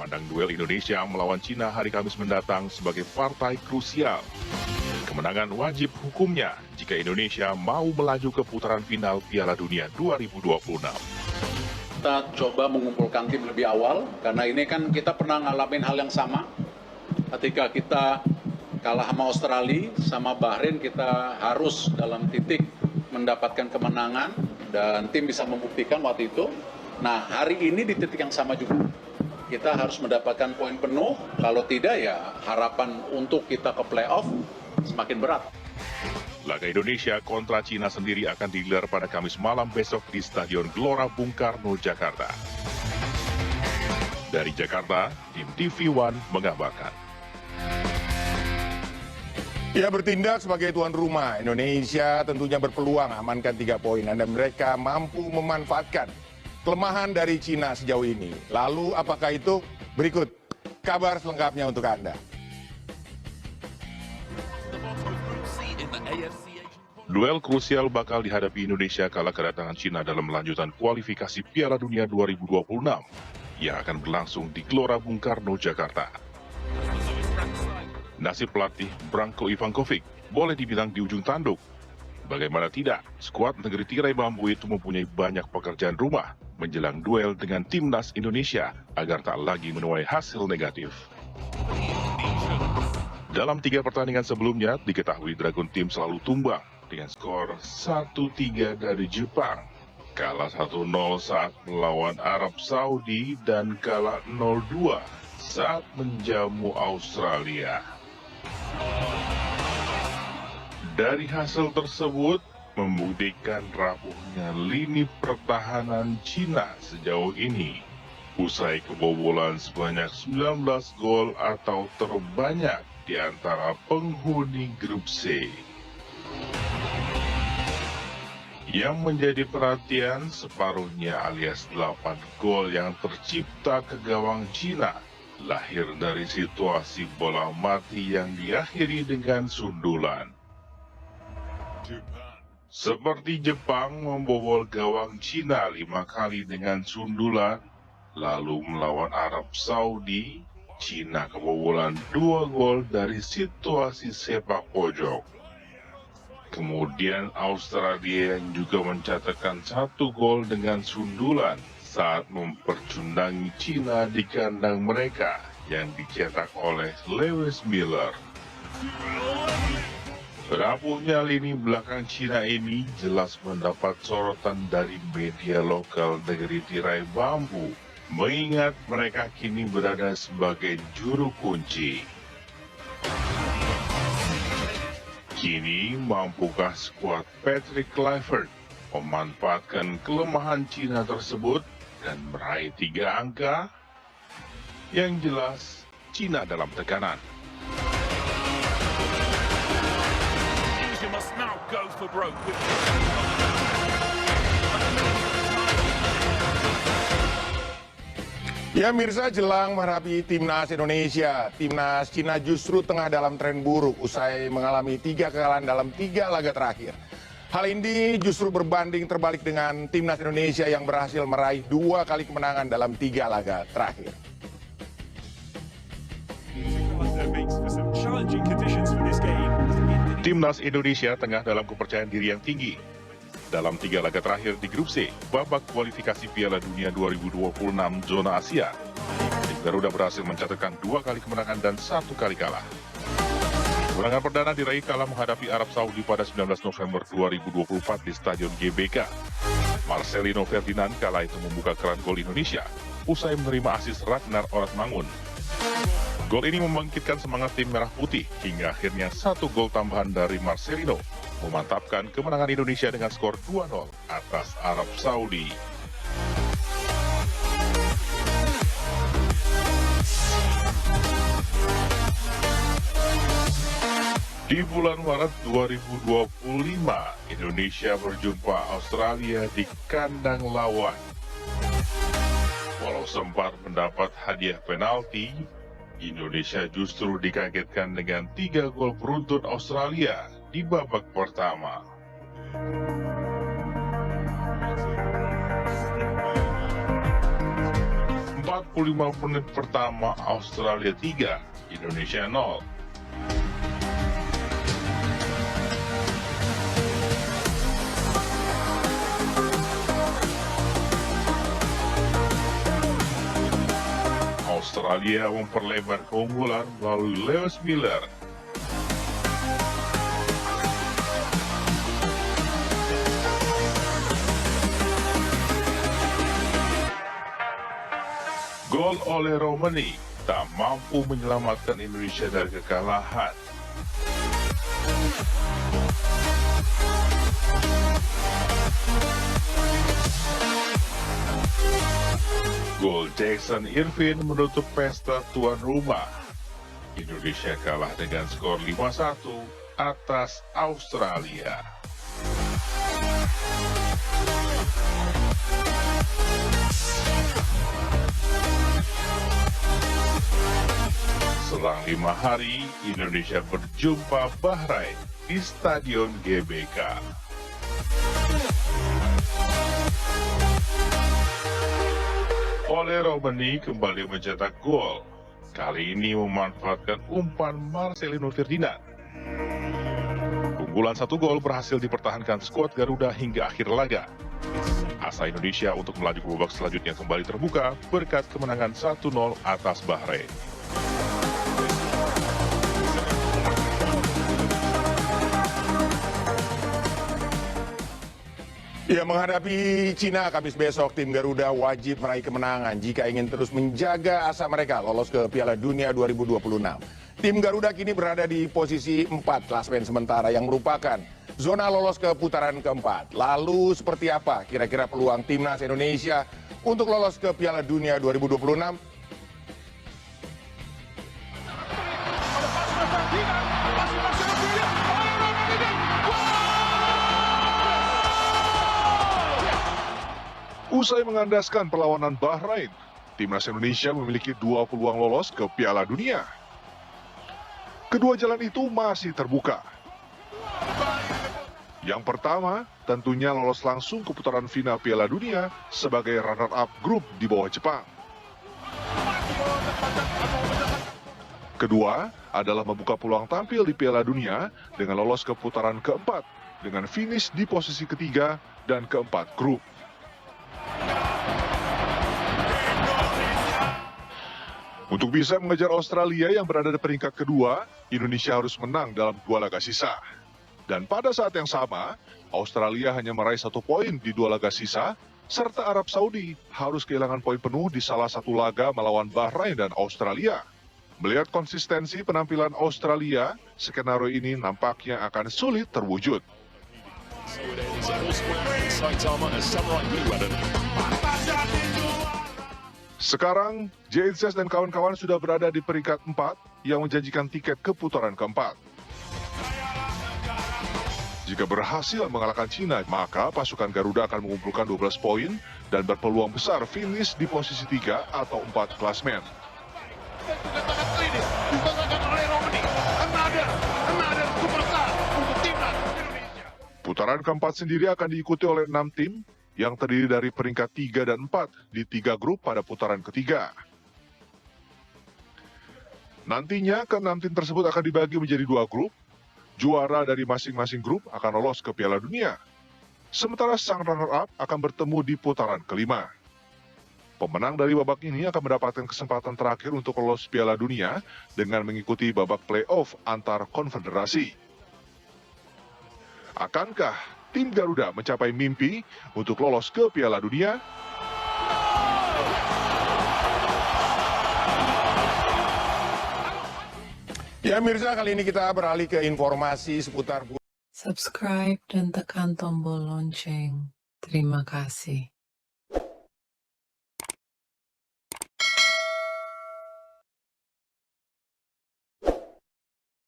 memandang duel Indonesia melawan Cina hari Kamis mendatang sebagai partai krusial. Kemenangan wajib hukumnya jika Indonesia mau melaju ke putaran final Piala Dunia 2026. Kita coba mengumpulkan tim lebih awal, karena ini kan kita pernah ngalamin hal yang sama. Ketika kita kalah sama Australia, sama Bahrain, kita harus dalam titik mendapatkan kemenangan, dan tim bisa membuktikan waktu itu. Nah, hari ini di titik yang sama juga. Kita harus mendapatkan poin penuh, kalau tidak ya harapan untuk kita ke playoff semakin berat. Laga Indonesia kontra Cina sendiri akan digelar pada Kamis malam besok di Stadion Gelora Bung Karno, Jakarta. Dari Jakarta, tim TV One mengabarkan. Ya, bertindak sebagai tuan rumah, Indonesia tentunya berpeluang amankan 3 poin dan mereka mampu memanfaatkan kelemahan dari Cina sejauh ini. Lalu apakah itu? Berikut kabar selengkapnya untuk Anda. Duel krusial bakal dihadapi Indonesia kala kedatangan Cina dalam lanjutan kualifikasi Piala Dunia 2026 yang akan berlangsung di Gelora Bung Karno, Jakarta. Nasib pelatih Branko Ivankovic boleh dibilang di ujung tanduk. Bagaimana tidak, skuad negeri tirai bambu itu mempunyai banyak pekerjaan rumah menjelang duel dengan timnas Indonesia agar tak lagi menuai hasil negatif. Dalam 3 pertandingan sebelumnya, diketahui Dragon Team selalu tumbang dengan skor 1-3 dari Jepang, kalah 1-0 saat melawan Arab Saudi, dan kalah 0-2 saat menjamu Australia. Dari hasil tersebut, membuktikan rapuhnya lini pertahanan Cina sejauh ini. Usai kebobolan sebanyak 19 gol atau terbanyak di antara penghuni grup C. Yang menjadi perhatian, separuhnya alias 8 gol yang tercipta ke gawang Cina lahir dari situasi bola mati yang diakhiri dengan sundulan. Seperti Jepang membobol gawang Cina 5 kali dengan sundulan, lalu melawan Arab Saudi, Cina kebobolan 2 gol dari situasi sepak pojok. Kemudian Australia yang juga mencatatkan 1 gol dengan sundulan saat mempercundangi Cina di kandang mereka yang dicetak oleh Lewis Miller. Rapuhnya lini belakang Cina ini jelas mendapat sorotan dari media lokal negeri tirai bambu, mengingat mereka kini berada sebagai juru kunci. Kini, mampukah skuad Patrick Kluivert memanfaatkan kelemahan Cina tersebut dan meraih 3 angka? Yang jelas, Cina dalam tekanan. Ya Mirza, jelang menghadapi timnas Indonesia, timnas Cina justru tengah dalam tren buruk usai mengalami 3 kekalahan dalam 3 laga terakhir. Hal ini justru berbanding terbalik dengan timnas Indonesia yang berhasil meraih 2 kali kemenangan dalam 3 laga terakhir. Timnas Indonesia tengah dalam kepercayaan diri yang tinggi. Dalam 3 laga terakhir di grup C, babak kualifikasi Piala Dunia 2026 zona Asia, tim Garuda berhasil mencatatkan 2 kali kemenangan dan 1 kali kalah. Kemenangan perdana diraih kala menghadapi Arab Saudi pada 19 November 2024 di Stadion GBK. Marcelino Ferdinand kala itu membuka keran gol Indonesia usai menerima asis Ragnar Oratmangun. Gol ini membangkitkan semangat tim Merah Putih hingga akhirnya 1 gol tambahan dari Marcelino memantapkan kemenangan Indonesia dengan skor 2-0 atas Arab Saudi. Di bulan Maret 2025, Indonesia berjumpa Australia di kandang lawan. Walau sempat mendapat hadiah penalti, Indonesia justru dikagetkan dengan 3 gol beruntun Australia di babak pertama. 45 menit pertama Australia 3, Indonesia 0. Australia memperlebar keunggulan melalui Lewis Miller. Gol oleh Romani tak mampu menyelamatkan Indonesia dari kekalahan. Gol Jackson Irvin menutup pesta tuan rumah. Indonesia kalah dengan skor 5-1 atas Australia. Selang 5 hari, Indonesia berjumpa Bahrain di Stadion GBK. Ole Romani kembali mencetak gol. Kali ini memanfaatkan umpan Marcelino Ferdinand. Keunggulan 1 gol berhasil dipertahankan skuad Garuda hingga akhir laga. Asa Indonesia untuk melaju ke babak selanjutnya kembali terbuka berkat kemenangan 1-0 atas Bahrain. Ya, menghadapi Cina Kamis besok, tim Garuda wajib meraih kemenangan jika ingin terus menjaga asa mereka lolos ke Piala Dunia 2026. Tim Garuda kini berada di posisi 4 klasemen sementara yang merupakan zona lolos ke putaran keempat. Lalu seperti apa kira-kira peluang timnas Indonesia untuk lolos ke Piala Dunia 2026? Usai mengandaskan perlawanan Bahrain, timnas Indonesia memiliki 2 peluang lolos ke Piala Dunia. Kedua jalan itu masih terbuka. Yang pertama, tentunya lolos langsung ke putaran final Piala Dunia sebagai runner-up grup di bawah Jepang. Kedua, adalah membuka peluang tampil di Piala Dunia dengan lolos ke putaran keempat dengan finish di posisi ketiga dan keempat grup. Untuk bisa mengejar Australia yang berada di peringkat kedua, Indonesia harus menang dalam 2 laga sisa. Dan pada saat yang sama, Australia hanya meraih 1 poin di 2 laga sisa, serta Arab Saudi harus kehilangan poin penuh di salah satu laga melawan Bahrain dan Australia. Melihat konsistensi penampilan Australia, skenario ini nampaknya akan sulit terwujud. Sekarang, JNCS dan kawan-kawan sudah berada di peringkat 4 yang menjanjikan tiket ke putaran keempat. Jika berhasil mengalahkan Cina, maka pasukan Garuda akan mengumpulkan 12 poin dan berpeluang besar finish di posisi 3 atau 4 klasmen. Putaran keempat sendiri akan diikuti oleh 6 tim yang terdiri dari peringkat 3 dan 4 di 3 grup pada putaran ketiga. Nantinya, ke-6 tim tersebut akan dibagi menjadi 2 grup. Juara dari masing-masing grup akan lolos ke Piala Dunia. Sementara sang runner-up akan bertemu di putaran kelima. Pemenang dari babak ini akan mendapatkan kesempatan terakhir untuk lolos Piala Dunia dengan mengikuti babak play-off antar konfederasi. Akankah tim Garuda mencapai mimpi untuk lolos ke Piala Dunia? Ya Mirza, kali ini kita beralih ke informasi seputar Subscribe dan tekan tombol lonceng. Terima kasih.